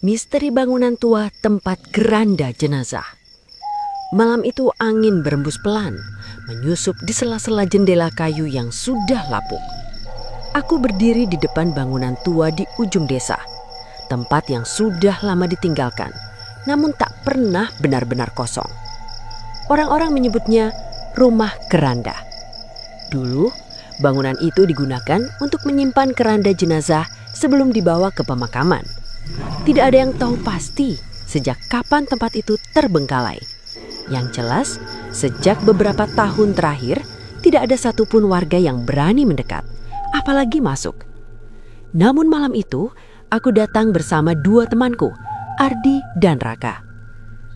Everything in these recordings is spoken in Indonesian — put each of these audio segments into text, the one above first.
Misteri bangunan tua tempat keranda jenazah. Malam itu angin berembus pelan, menyusup di sela-sela jendela kayu yang sudah lapuk. Aku berdiri di depan bangunan tua di ujung desa, tempat yang sudah lama ditinggalkan, namun tak pernah benar-benar kosong. Orang-orang menyebutnya rumah keranda. Dulu, bangunan itu digunakan untuk menyimpan keranda jenazah sebelum dibawa ke pemakaman. Tidak ada yang tahu pasti sejak kapan tempat itu terbengkalai. Yang jelas, sejak beberapa tahun terakhir, tidak ada satupun warga yang berani mendekat, apalagi masuk. Namun malam itu, aku datang bersama dua temanku, Ardi dan Raka.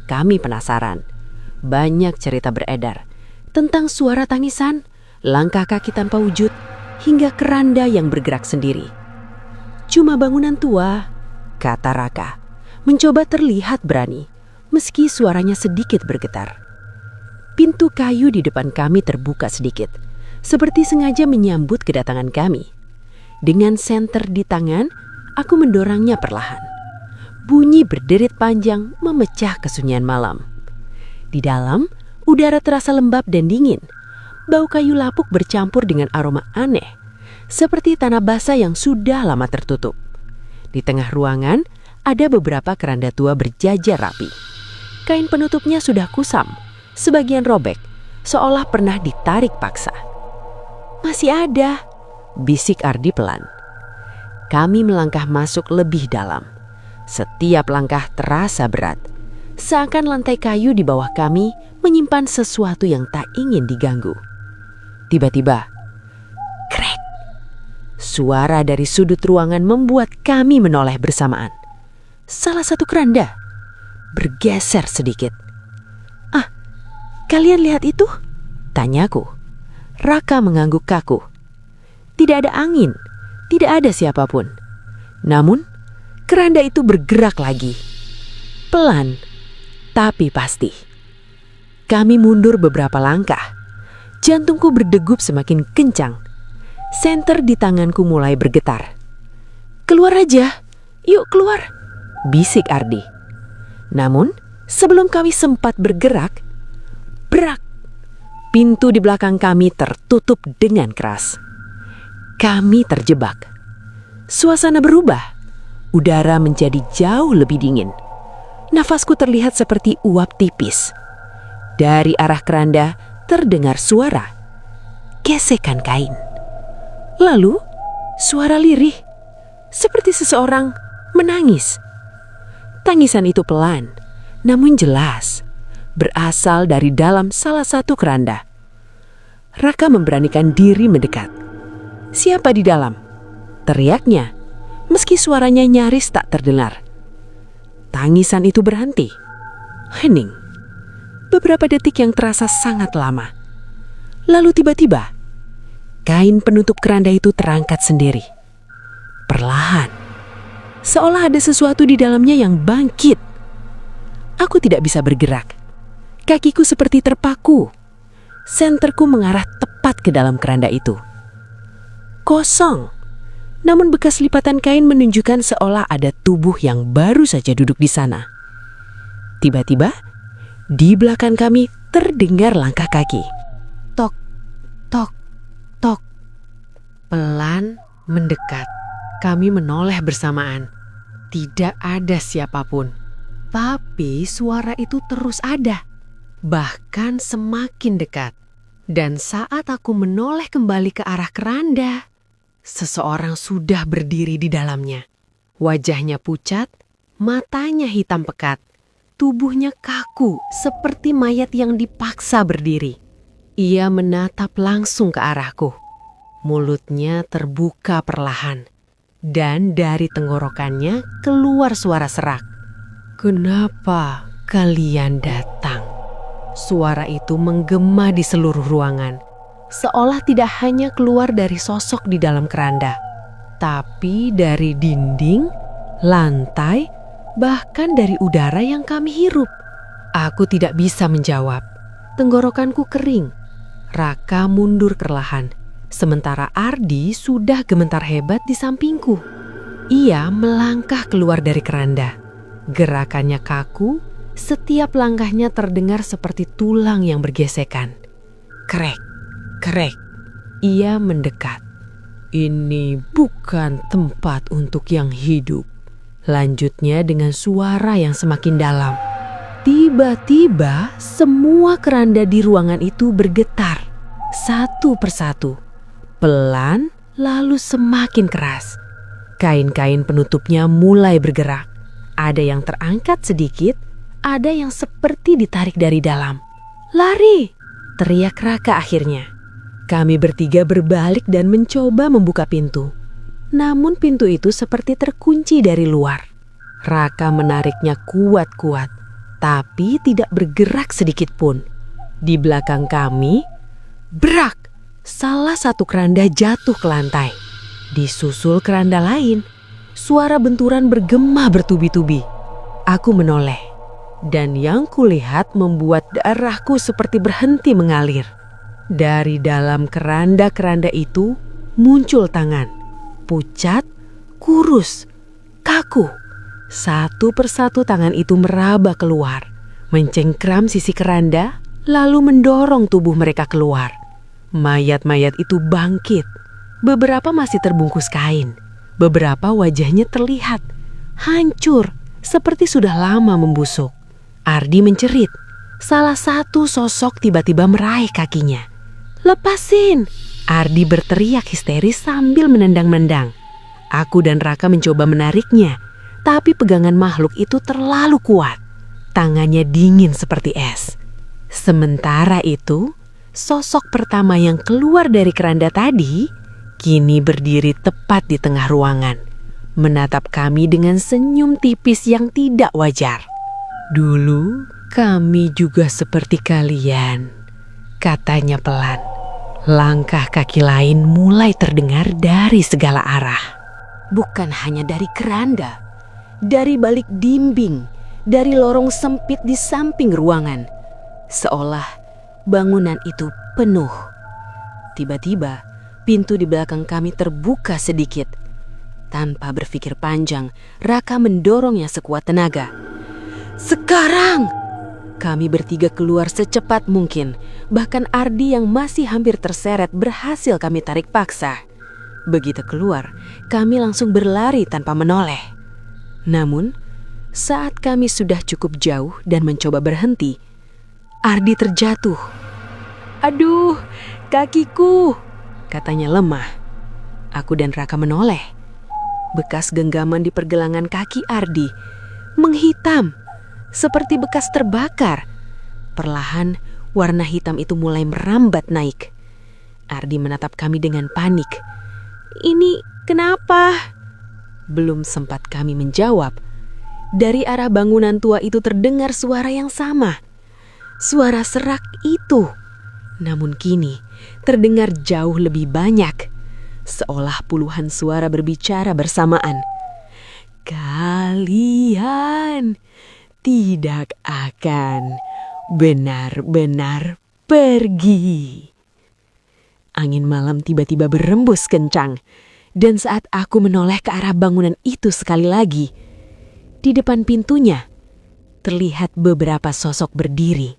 Kami penasaran. Banyak cerita beredar tentang suara tangisan, langkah kaki tanpa wujud, hingga keranda yang bergerak sendiri. Cuma bangunan tua, kata Raka, mencoba terlihat berani, meski suaranya sedikit bergetar. Pintu kayu di depan kami terbuka sedikit, seperti sengaja menyambut kedatangan kami. Dengan senter di tangan, aku mendorongnya perlahan. Bunyi berderit panjang memecah kesunyian malam. Di dalam, udara terasa lembab dan dingin. Bau kayu lapuk bercampur dengan aroma aneh, seperti tanah basah yang sudah lama tertutup. Di tengah ruangan, ada beberapa keranda tua berjajar rapi. Kain penutupnya sudah kusam, sebagian robek, seolah pernah ditarik paksa. "Masih ada," bisik Ardi pelan. Kami melangkah masuk lebih dalam. Setiap langkah terasa berat, seakan lantai kayu di bawah kami menyimpan sesuatu yang tak ingin diganggu. Tiba-tiba, krek! Suara dari sudut ruangan membuat kami menoleh bersamaan. Salah satu keranda bergeser sedikit. "Ah, kalian lihat itu?" tanyaku. Raka mengangguk kaku. Tidak ada angin, tidak ada siapapun. Namun, keranda itu bergerak lagi. Pelan, tapi pasti. Kami mundur beberapa langkah. Jantungku berdegup semakin kencang. Senter di tanganku mulai bergetar. "Keluar aja, yuk keluar," bisik Ardi. Namun, sebelum kami sempat bergerak, brak! Pintu di belakang kami tertutup dengan keras. Kami terjebak. Suasana berubah. Udara menjadi jauh lebih dingin. Nafasku terlihat seperti uap tipis. Dari arah keranda terdengar suara gesekan kain. Lalu, suara lirih, seperti seseorang menangis. Tangisan itu pelan, namun jelas, berasal dari dalam salah satu keranda. Raka memberanikan diri mendekat. "Siapa di dalam?" teriaknya, meski suaranya nyaris tak terdengar. Tangisan itu berhenti. Hening. Beberapa detik yang terasa sangat lama. Lalu tiba-tiba, kain penutup keranda itu terangkat sendiri. Perlahan. Seolah ada sesuatu di dalamnya yang bangkit. Aku tidak bisa bergerak. Kakiku seperti terpaku. Senterku mengarah tepat ke dalam keranda itu. Kosong. Namun bekas lipatan kain menunjukkan seolah ada tubuh yang baru saja duduk di sana. Tiba-tiba, di belakang kami terdengar langkah kaki. Tok, tok, tok. Pelan mendekat. Kami menoleh bersamaan. Tidak ada siapapun. Tapi suara itu terus ada. Bahkan semakin dekat. Dan saat aku menoleh kembali ke arah keranda, seseorang sudah berdiri di dalamnya. Wajahnya pucat, matanya hitam pekat. Tubuhnya kaku seperti mayat yang dipaksa berdiri. Ia menatap langsung ke arahku. Mulutnya terbuka perlahan. Dan dari tenggorokannya keluar suara serak. "Kenapa kalian datang?" Suara itu menggema di seluruh ruangan. Seolah tidak hanya keluar dari sosok di dalam keranda, tapi dari dinding, lantai, bahkan dari udara yang kami hirup. Aku tidak bisa menjawab. Tenggorokanku kering. Raka mundur perlahan, sementara Ardi sudah gemetar hebat di sampingku. Ia melangkah keluar dari keranda. Gerakannya kaku, setiap langkahnya terdengar seperti tulang yang bergesekan. Krek, krek. Ia mendekat. Ini bukan tempat untuk yang hidup. Lanjutnya dengan suara yang semakin dalam. Tiba-tiba semua keranda di ruangan itu bergetar. Satu persatu. Pelan lalu semakin keras. Kain-kain penutupnya mulai bergerak. Ada yang terangkat sedikit, ada yang seperti ditarik dari dalam. "Lari!" teriak Raka akhirnya. Kami bertiga berbalik dan mencoba membuka pintu. Namun pintu itu seperti terkunci dari luar. Raka menariknya kuat-kuat, tapi tidak bergerak sedikit pun. Di belakang kami, brak! Salah satu keranda jatuh ke lantai. Disusul keranda lain. Suara benturan bergema bertubi-tubi. Aku menoleh, dan yang kulihat membuat darahku seperti berhenti mengalir. Dari dalam keranda-keranda itu muncul tangan. Pucat, kurus, kaku. Satu persatu tangan itu meraba keluar, mencengkram sisi keranda, lalu mendorong tubuh mereka keluar. Mayat-mayat itu bangkit. Beberapa masih terbungkus kain. Beberapa wajahnya terlihat hancur, seperti sudah lama membusuk. Ardi mencerit. Salah satu sosok tiba-tiba meraih kakinya. "Lepasin!" Ardi berteriak histeris sambil menendang-nendang. Aku dan Raka mencoba menariknya, tapi pegangan makhluk itu terlalu kuat. Tangannya dingin seperti es. Sementara itu, sosok pertama yang keluar dari keranda tadi kini berdiri tepat di tengah ruangan, menatap kami dengan senyum tipis yang tidak wajar. "Dulu kami juga seperti kalian," katanya pelan. Langkah kaki lain mulai terdengar dari segala arah. Bukan hanya dari keranda, dari balik dinding, dari lorong sempit di samping ruangan. Seolah bangunan itu penuh. Tiba-tiba, pintu di belakang kami terbuka sedikit. Tanpa berpikir panjang, Raka mendorongnya sekuat tenaga. "Sekarang!" Kami bertiga keluar secepat mungkin. Bahkan Ardi yang masih hampir terseret berhasil kami tarik paksa. Begitu keluar, kami langsung berlari tanpa menoleh. Namun, saat kami sudah cukup jauh dan mencoba berhenti, Ardi terjatuh. "Aduh, kakiku!" katanya lemah. Aku dan Raka menoleh. Bekas genggaman di pergelangan kaki Ardi menghitam, seperti bekas terbakar. Perlahan, warna hitam itu mulai merambat naik. Ardi menatap kami dengan panik. "Ini kenapa?" Belum sempat kami menjawab, dari arah bangunan tua itu terdengar suara yang sama. Suara serak itu. Namun kini terdengar jauh lebih banyak, seolah puluhan suara berbicara bersamaan. "Kalian tidak akan benar-benar pergi." Angin malam tiba-tiba berembus kencang, dan saat aku menoleh ke arah bangunan itu sekali lagi, di depan pintunya terlihat beberapa sosok berdiri,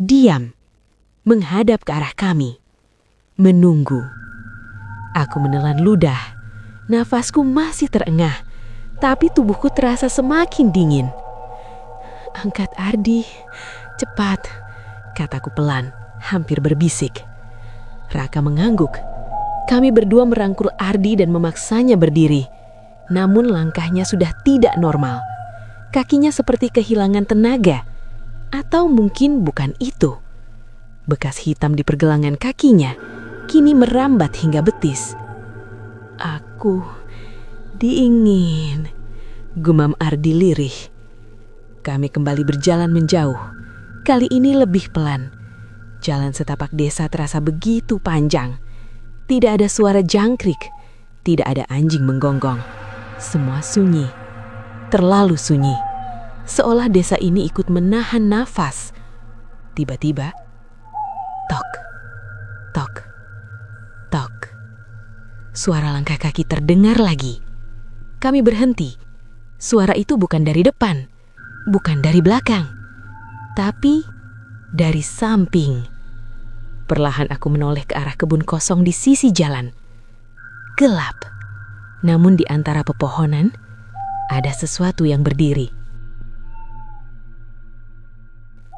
diam, menghadap ke arah kami, menunggu. Aku menelan ludah. Nafasku masih terengah, tapi tubuhku terasa semakin dingin. "Angkat Ardi, cepat," kataku pelan, hampir berbisik. Raka mengangguk. Kami berdua merangkul Ardi dan memaksanya berdiri. Namun langkahnya sudah tidak normal. Kakinya seperti kehilangan tenaga. Atau mungkin bukan itu. Bekas hitam di pergelangan kakinya kini merambat hingga betis. "Aku diingin," gumam Ardi lirih. Kami kembali berjalan menjauh. Kali ini lebih pelan. Jalan setapak desa terasa begitu panjang. Tidak ada suara jangkrik, tidak ada anjing menggonggong. Semua sunyi, terlalu sunyi. Seolah desa ini ikut menahan nafas. Tiba-tiba, tok, tok, tok. Suara langkah kaki terdengar lagi. Kami berhenti. Suara itu bukan dari depan, bukan dari belakang, tapi dari samping. Perlahan aku menoleh ke arah kebun kosong di sisi jalan. Gelap, namun di antara pepohonan ada sesuatu yang berdiri.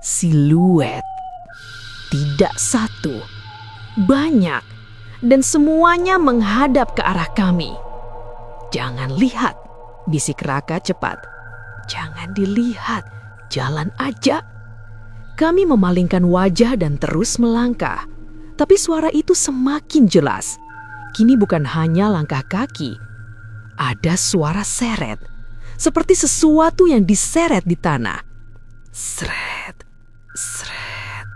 Siluet. Tidak satu, banyak, dan semuanya menghadap ke arah kami. "Jangan lihat," bisik Raka cepat. "Jangan dilihat, jalan aja." Kami memalingkan wajah dan terus melangkah. Tapi suara itu semakin jelas. Kini bukan hanya langkah kaki. Ada suara seret. Seperti sesuatu yang diseret di tanah. Seret, seret.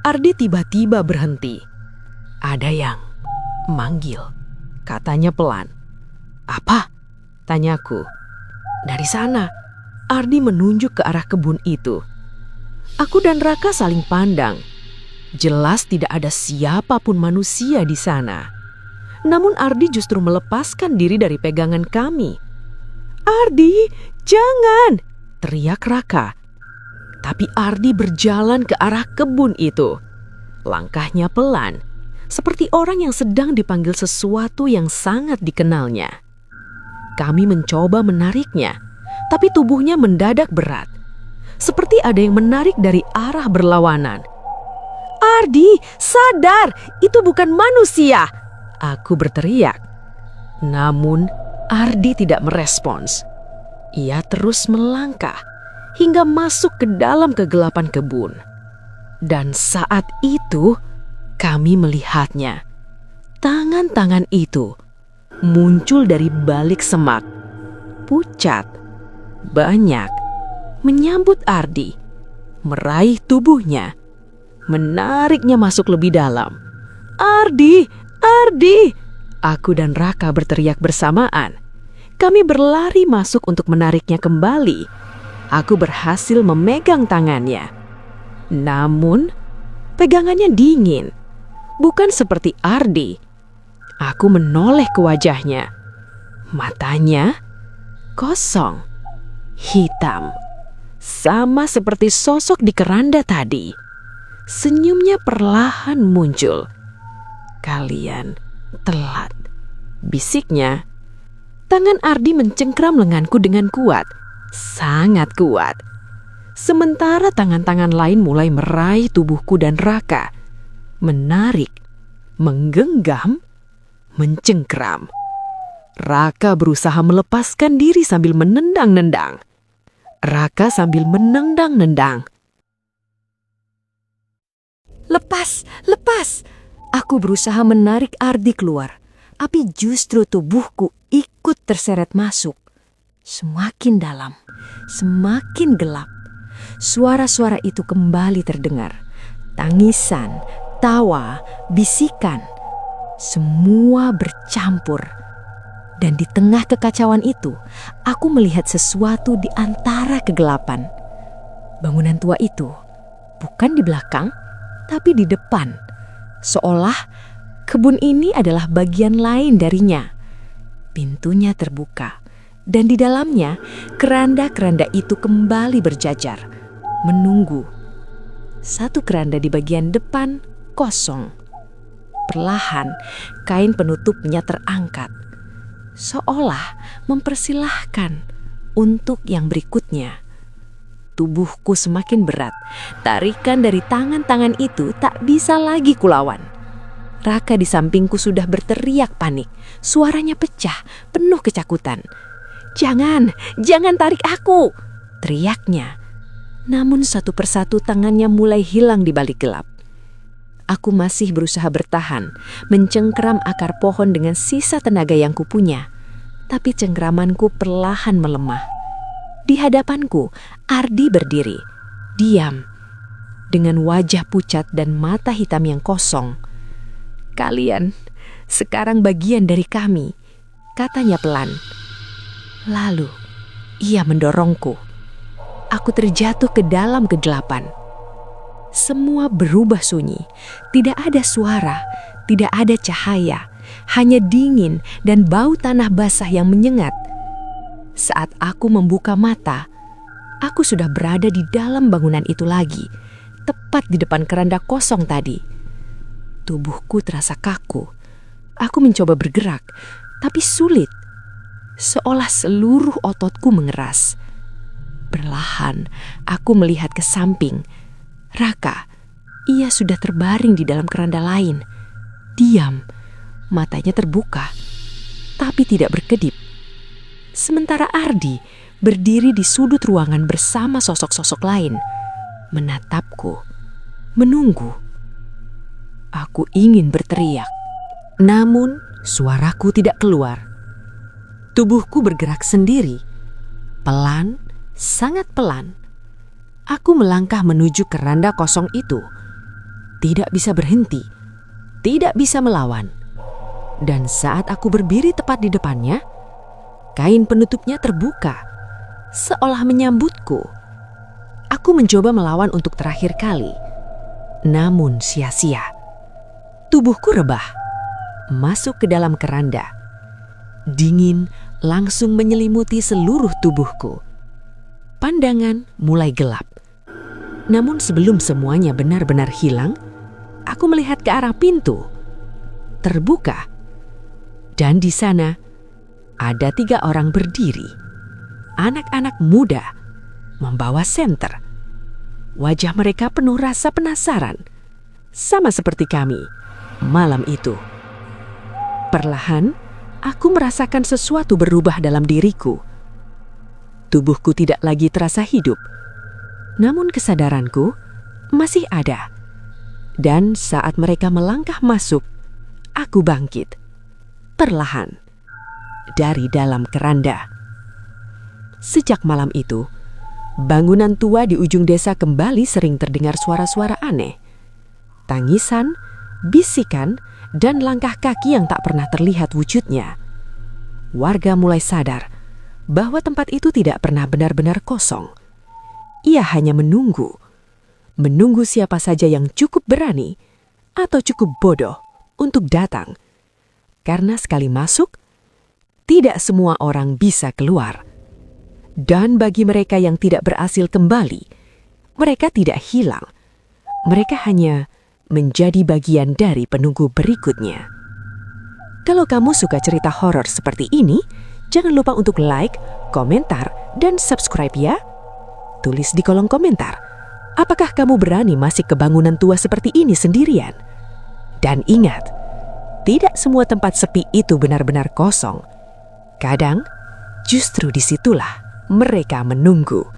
Ardi tiba-tiba berhenti. "Ada yang manggil," katanya pelan. "Apa?" tanyaku. "Dari sana." Ardi menunjuk ke arah kebun itu. Aku dan Raka saling pandang. Jelas tidak ada siapapun manusia di sana. Namun Ardi justru melepaskan diri dari pegangan kami. "Ardi, jangan!" teriak Raka. Tapi Ardi berjalan ke arah kebun itu. Langkahnya pelan, seperti orang yang sedang dipanggil sesuatu yang sangat dikenalnya. Kami mencoba menariknya, tapi tubuhnya mendadak berat. Seperti ada yang menarik dari arah berlawanan. "Ardi, sadar! Itu bukan manusia!" aku berteriak. Namun Ardi tidak merespons. Ia terus melangkah hingga masuk ke dalam kegelapan kebun. Dan saat itu kami melihatnya. Tangan-tangan itu muncul dari balik semak. Pucat, banyak, menyambut Ardi, meraih tubuhnya, menariknya masuk lebih dalam. "Ardi! Ardi!" aku dan Raka berteriak bersamaan. Kami berlari masuk untuk menariknya kembali. Aku berhasil memegang tangannya. Namun, pegangannya dingin. Bukan seperti Ardi. Aku menoleh ke wajahnya. Matanya kosong, hitam. Sama seperti sosok di keranda tadi. Senyumnya perlahan muncul. "Kalian telat," bisiknya. Tangan Ardi mencengkram lenganku dengan kuat. Sangat kuat. Sementara tangan-tangan lain mulai meraih tubuhku dan Raka. Menarik, menggenggam, mencengkram. Raka berusaha melepaskan diri sambil menendang-nendang. Raka sambil menendang-nendang. "Lepas, lepas!" Aku berusaha menarik Ardi keluar. Tapi justru tubuhku ikut terseret masuk. Semakin dalam, semakin gelap. Suara-suara itu kembali terdengar. Tangisan, tawa, bisikan. Semua bercampur. Dan di tengah kekacauan itu, aku melihat sesuatu di antara kegelapan. Bangunan tua itu bukan di belakang, tapi di depan. Seolah kebun ini adalah bagian lain darinya. Pintunya terbuka, dan di dalamnya keranda-keranda itu kembali berjajar, menunggu. Satu keranda di bagian depan kosong. Perlahan, kain penutupnya terangkat. Seolah mempersilahkan untuk yang berikutnya. Tubuhku semakin berat. Tarikan dari tangan-tangan itu tak bisa lagi kulawan. Raka di sampingku sudah berteriak panik. Suaranya pecah, penuh kecakutan. "Jangan, jangan tarik aku!" teriaknya. Namun satu persatu tangannya mulai hilang di balik gelap. Aku masih berusaha bertahan, mencengkram akar pohon dengan sisa tenaga yang kupunya. Tapi cengkramanku perlahan melemah. Di hadapanku, Ardi berdiri, diam, dengan wajah pucat dan mata hitam yang kosong. "Kalian sekarang bagian dari kami," katanya pelan. Lalu, ia mendorongku. Aku terjatuh ke dalam kegelapan. Semua berubah sunyi. Tidak ada suara, tidak ada cahaya, hanya dingin dan bau tanah basah yang menyengat. Saat aku membuka mata, aku sudah berada di dalam bangunan itu lagi, tepat di depan keranda kosong tadi. Tubuhku terasa kaku. Aku mencoba bergerak, tapi sulit. Seolah seluruh ototku mengeras. Perlahan, aku melihat ke samping. Raka, ia sudah terbaring di dalam keranda lain. Diam, matanya terbuka, tapi tidak berkedip. Sementara Ardi berdiri di sudut ruangan bersama sosok-sosok lain, menatapku, menunggu. Aku ingin berteriak, namun suaraku tidak keluar. Tubuhku bergerak sendiri, pelan, sangat pelan. Aku melangkah menuju keranda kosong itu. Tidak bisa berhenti, tidak bisa melawan. Dan saat aku berdiri tepat di depannya, kain penutupnya terbuka, seolah menyambutku. Aku mencoba melawan untuk terakhir kali, namun sia-sia. Tubuhku rebah, masuk ke dalam keranda. Dingin langsung menyelimuti seluruh tubuhku. Pandangan mulai gelap. Namun sebelum semuanya benar-benar hilang, aku melihat ke arah pintu. Terbuka. Dan di sana ada 3 orang berdiri. Anak-anak muda membawa senter. Wajah mereka penuh rasa penasaran. Sama seperti kami malam itu. Perlahan, aku merasakan sesuatu berubah dalam diriku. Tubuhku tidak lagi terasa hidup. Namun kesadaranku masih ada. Dan saat mereka melangkah masuk, aku bangkit. Perlahan. Dari dalam keranda. Sejak malam itu, bangunan tua di ujung desa kembali sering terdengar suara-suara aneh. Tangisan, bisikan, dan langkah kaki yang tak pernah terlihat wujudnya. Warga mulai sadar bahwa tempat itu tidak pernah benar-benar kosong. Ia hanya menunggu siapa saja yang cukup berani atau cukup bodoh untuk datang. Karena sekali masuk, tidak semua orang bisa keluar. Dan bagi mereka yang tidak berhasil kembali, mereka tidak hilang. Mereka hanya menjadi bagian dari penunggu berikutnya. Kalau kamu suka cerita horor seperti ini, jangan lupa untuk like, komentar, dan subscribe ya. Tulis di kolom komentar, apakah kamu berani masuk ke bangunan tua seperti ini sendirian? Dan ingat, tidak semua tempat sepi itu benar-benar kosong. Kadang, justru disitulah mereka menunggu.